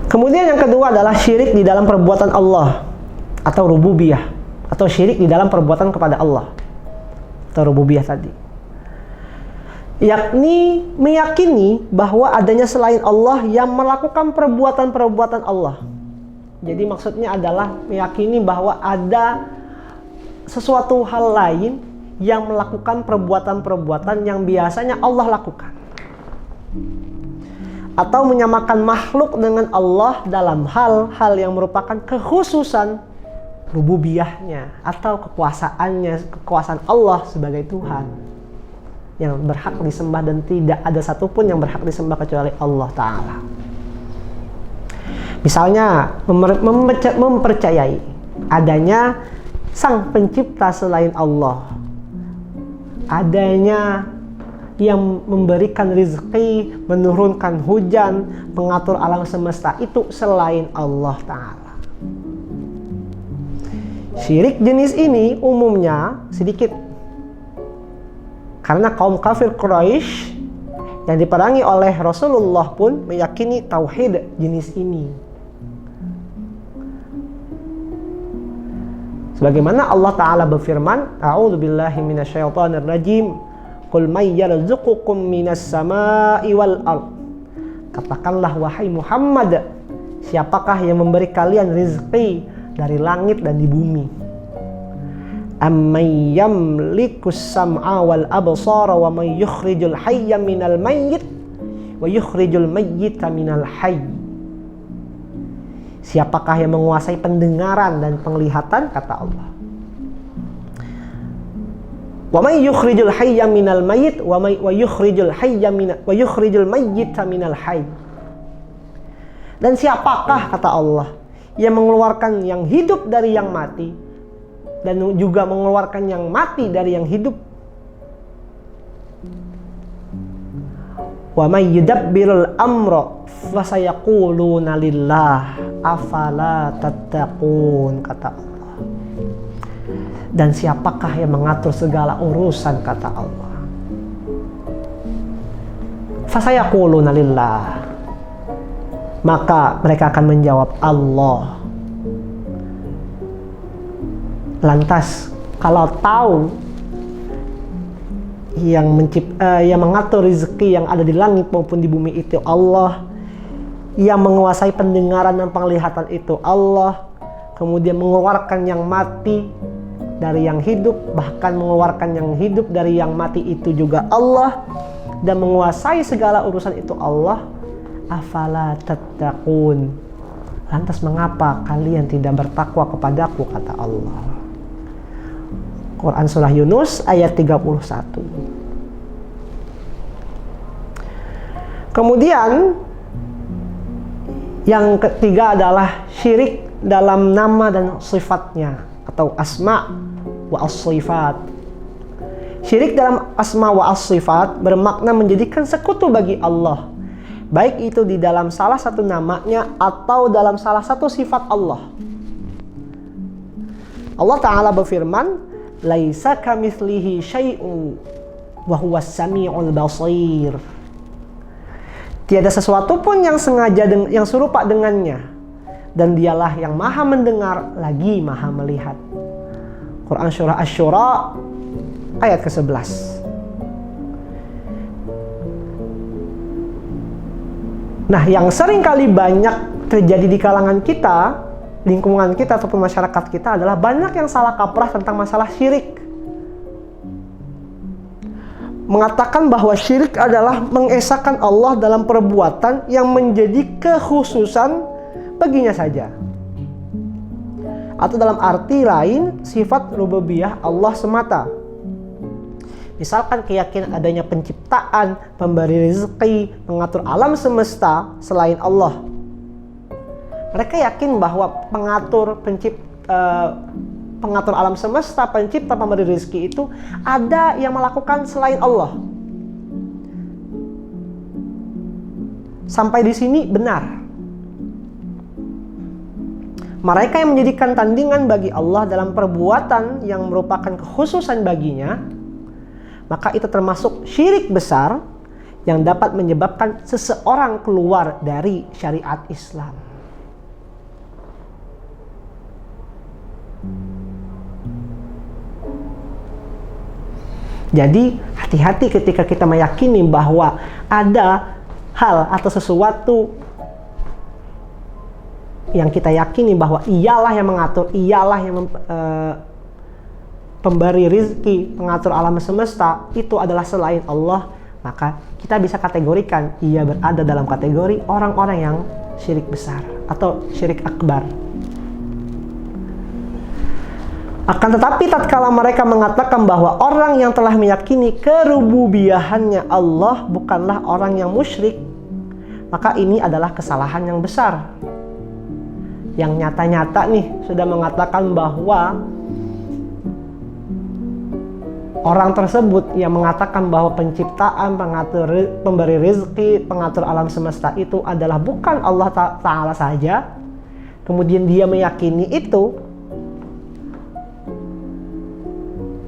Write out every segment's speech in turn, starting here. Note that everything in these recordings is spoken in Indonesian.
Kemudian yang kedua adalah syirik di dalam perbuatan Allah atau rububiyah, atau syirik di dalam perbuatan kepada Allah atau rububiyah tadi, yakni meyakini bahwa adanya selain Allah yang melakukan perbuatan-perbuatan Allah. Jadi maksudnya adalah meyakini bahwa ada sesuatu hal lain yang melakukan perbuatan-perbuatan yang biasanya Allah lakukan, atau menyamakan makhluk dengan Allah dalam hal-hal yang merupakan kekhususan rububiyahnya atau kekuasaan Allah sebagai Tuhan yang berhak disembah, dan tidak ada satupun yang berhak disembah kecuali Allah Ta'ala. Misalnya mempercayai adanya sang pencipta selain Allah, adanya yang memberikan rizki, menurunkan hujan, mengatur alam semesta itu selain Allah Ta'ala. Syirik jenis ini umumnya sedikit, karena kaum kafir Quraisy yang diperangi oleh Rasulullah pun meyakini tauhid jenis ini. Sebagaimana Allah Ta'ala berfirman, A'udzu billahi minasyaitonir rajim, Qul may yarzuqukum minas sama'i wal ard. Katakanlah wahai Muhammad, siapakah yang memberi kalian rizki dari langit dan di bumi? Amman yamlikus sam'a wal absara wa may yukhrijul hayya minal mayyit wa yukhrijul mayyita minal hayy. Siapakah yang menguasai pendengaran dan penglihatan, kata Allah. Wa may yukhrijul hayya minal mayyit wa yukhrijul hayya wa yukhrijul mayyita minal hayy. Dan siapakah, kata Allah, yang mengeluarkan yang hidup dari yang mati dan juga mengeluarkan yang mati dari yang hidup. Wa may yudabbirul amra fasayaquluna lillah afala tattaqun, kata Allah. Dan siapakah yang mengatur segala urusan, kata Allah. Fasayaquluna lillah, maka mereka akan menjawab Allah. Lantas kalau tahu yang mengatur rezeki yang ada di langit maupun di bumi itu Allah, yang menguasai pendengaran dan penglihatan itu Allah, kemudian mengeluarkan yang mati dari yang hidup, bahkan mengeluarkan yang hidup dari yang mati itu juga Allah, dan menguasai segala urusan itu Allah, afala tattaqun, lantas mengapa kalian tidak bertakwa kepadaku, kata Allah. Quran Surah Yunus ayat 31. Kemudian yang ketiga adalah syirik dalam nama dan sifatnya atau asma wa as-sifat. Syirik dalam asma wa as-sifat bermakna menjadikan sekutu bagi Allah, baik itu di dalam salah satu namanya atau dalam salah satu sifat Allah. Allah Ta'ala berfirman, laisa kamitslihi syai'un wa huwas sami'ul basir. Tiada sesuatu pun yang sengaja yang serupa dengannya, dan dialah yang maha mendengar lagi maha melihat. Quran Surah Asy-Syura ayat ke-11. Nah, yang sering kali banyak terjadi di kalangan kita, lingkungan kita ataupun masyarakat kita adalah banyak yang salah kaprah tentang masalah syirik. Mengatakan bahwa syirik adalah mengesahkan Allah dalam perbuatan yang menjadi kekhususan baginya saja, atau dalam arti lain sifat rububiyah Allah semata. Misalkan keyakinan adanya penciptaan, pemberi rezeki, mengatur alam semesta selain Allah. Mereka yakin bahwa pengatur alam semesta, pencipta, pemberi rezeki itu ada yang melakukan selain Allah. Sampai di sini benar. Mereka yang menjadikan tandingan bagi Allah dalam perbuatan yang merupakan kekhususan baginya, maka itu termasuk syirik besar yang dapat menyebabkan seseorang keluar dari syariat Islam. Jadi hati-hati ketika kita meyakini bahwa ada hal atau sesuatu yang kita yakini bahwa ialah yang mengatur, ialah yang pemberi rizki, pengatur alam semesta, itu adalah selain Allah, maka kita bisa kategorikan ia berada dalam kategori orang-orang yang syirik besar atau syirik akbar. Akan tetapi tatkala mereka mengatakan bahwa orang yang telah meyakini kerububiyahannya Allah bukanlah orang yang musyrik, maka ini adalah kesalahan yang besar. Yang nyata-nyata nih sudah mengatakan bahwa orang tersebut yang mengatakan bahwa penciptaan, pengatur, pemberi rezeki, pengatur alam semesta itu adalah bukan Allah Ta'ala saja, kemudian dia meyakini itu,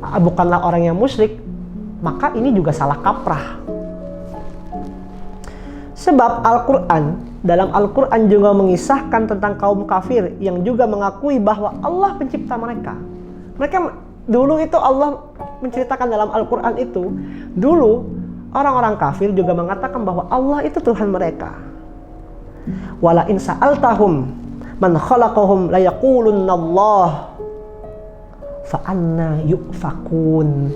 bukanlah orang yang musyrik, maka ini juga salah kaprah. Sebab dalam Al-Quran juga mengisahkan tentang kaum kafir yang juga mengakui bahwa Allah pencipta mereka. Dulu itu Allah menceritakan dalam Al-Quran itu, dulu orang-orang kafir juga mengatakan bahwa Allah itu Tuhan mereka. Wala in sa'altahum man khalaqahum la yaqulunna Allah fa anna yufakun.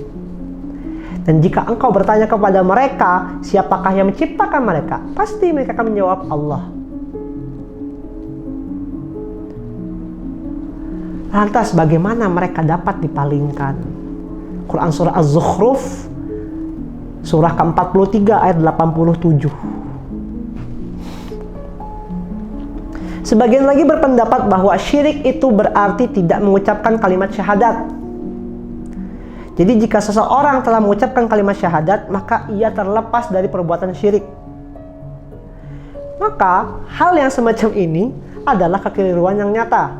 Dan jika engkau bertanya kepada mereka, siapakah yang menciptakan mereka? Pasti mereka akan menjawab Allah. Lantas bagaimana mereka dapat dipalingkan? Quran surah Az-Zukhruf surah ke-43 ayat 87. Sebagian lagi berpendapat bahwa syirik itu berarti tidak mengucapkan kalimat syahadat. Jadi jika seseorang telah mengucapkan kalimat syahadat, maka ia terlepas dari perbuatan syirik. Maka hal yang semacam ini adalah kekeliruan yang nyata.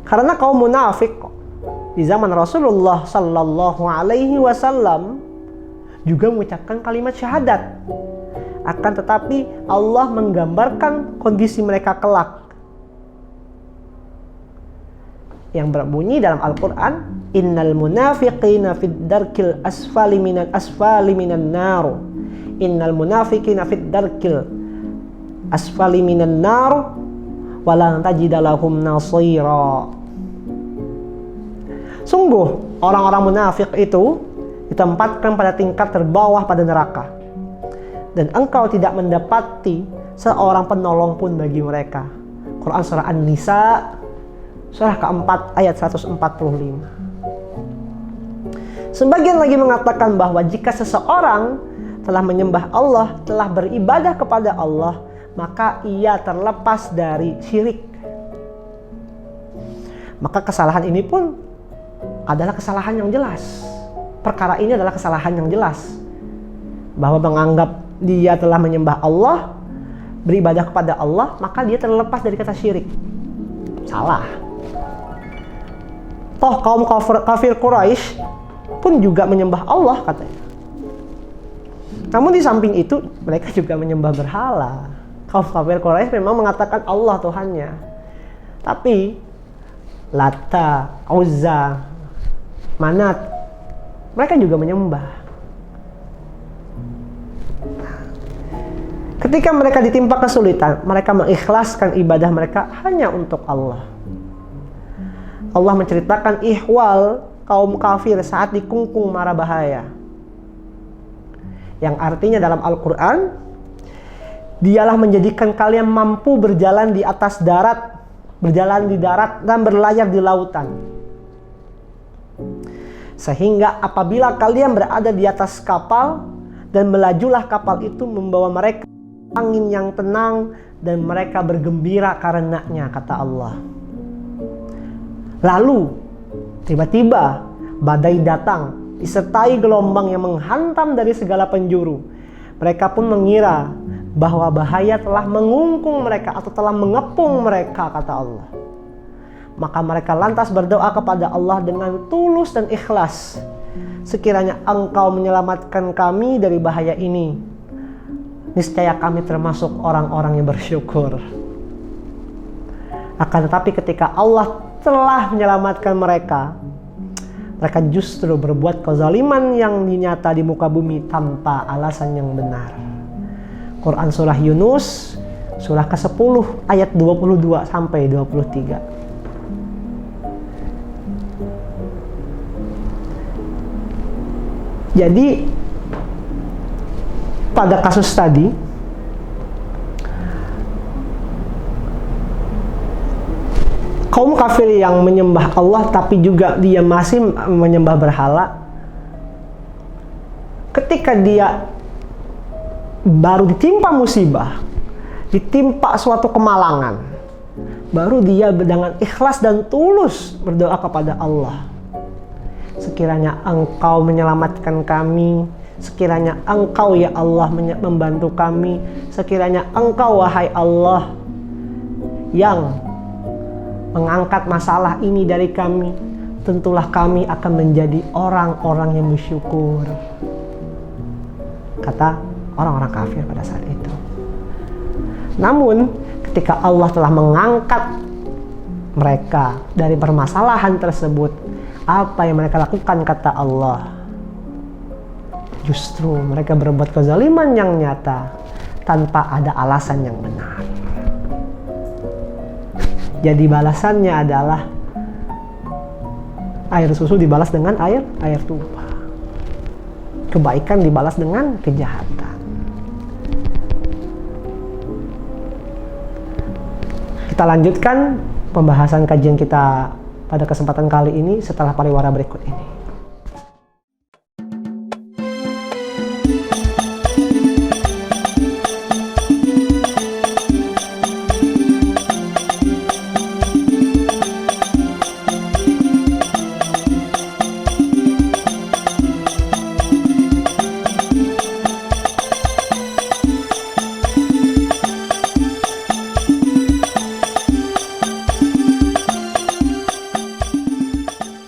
Karena kaum munafik di zaman Rasulullah Sallallahu Alaihi Wasallam juga mengucapkan kalimat syahadat. Akan tetapi Allah menggambarkan kondisi mereka kelak yang berbunyi dalam Al-Quran, innal munafiqina fid darkil asfali minan nar. Innal munafiqina fid darkil asfali minan nar walan tajida lahum nasira. Sungguh orang-orang munafik itu ditempatkan pada tingkat terbawah pada neraka, dan engkau tidak mendapati seorang penolong pun bagi mereka. Quran surah An-Nisa surah ke-4 ayat 145. Sebagian lagi mengatakan bahwa jika seseorang telah menyembah Allah, telah beribadah kepada Allah, maka ia terlepas dari syirik. Maka kesalahan ini pun adalah kesalahan yang jelas. Perkara ini adalah kesalahan yang jelas, bahwa menganggap dia telah menyembah Allah, beribadah kepada Allah, maka dia terlepas dari kata syirik. Salah. Toh kaum kafir Quraisy pun juga menyembah Allah katanya. Namun di samping itu mereka juga menyembah berhala. Kaum kafir Quraisy memang mengatakan Allah Tuhannya, tapi Lata, Uzza, Manat, mereka juga menyembah. Ketika mereka ditimpa kesulitan, mereka mengikhlaskan ibadah mereka hanya untuk Allah. Allah menceritakan ihwal kaum kafir saat dikungkung mara bahaya, yang artinya dalam Al-Quran, dialah menjadikan kalian mampu berjalan di atas darat, berjalan di darat dan berlayar di lautan, sehingga apabila kalian berada di atas kapal dan melajulah kapal itu membawa mereka angin yang tenang dan mereka bergembira karenanya, kata Allah. Lalu tiba-tiba badai datang disertai gelombang yang menghantam dari segala penjuru. Mereka pun mengira bahwa bahaya telah mengungkung mereka atau telah mengepung mereka, kata Allah. Maka mereka lantas berdoa kepada Allah dengan tulus dan ikhlas, sekiranya Engkau menyelamatkan kami dari bahaya ini, niscaya kami termasuk orang-orang yang bersyukur. Akan tetapi ketika Allah telah menyelamatkan mereka, Mereka justru berbuat kezaliman yang nyata di muka bumi tanpa alasan yang benar. Quran surah Yunus surah ke-10 ayat 22 sampai 23. Jadi pada kasus tadi kaum kafir yang menyembah Allah tapi juga dia masih menyembah berhala, ketika dia baru ditimpa musibah, ditimpa suatu kemalangan, baru dia dengan ikhlas dan tulus berdoa kepada Allah. Sekiranya Engkau menyelamatkan kami, sekiranya Engkau ya Allah membantu kami, sekiranya Engkau wahai Allah yang mengangkat masalah ini dari kami, tentulah kami akan menjadi orang-orang yang bersyukur, kata orang-orang kafir pada saat itu. Namun ketika Allah telah mengangkat mereka dari permasalahan tersebut, apa yang mereka lakukan kata Allah? Justru mereka berbuat kezaliman yang nyata tanpa ada alasan yang benar. Jadi balasannya adalah air susu dibalas dengan air tumpah. Kebaikan dibalas dengan kejahatan. Kita lanjutkan pembahasan kajian kita pada kesempatan kali ini setelah pariwara berikut ini.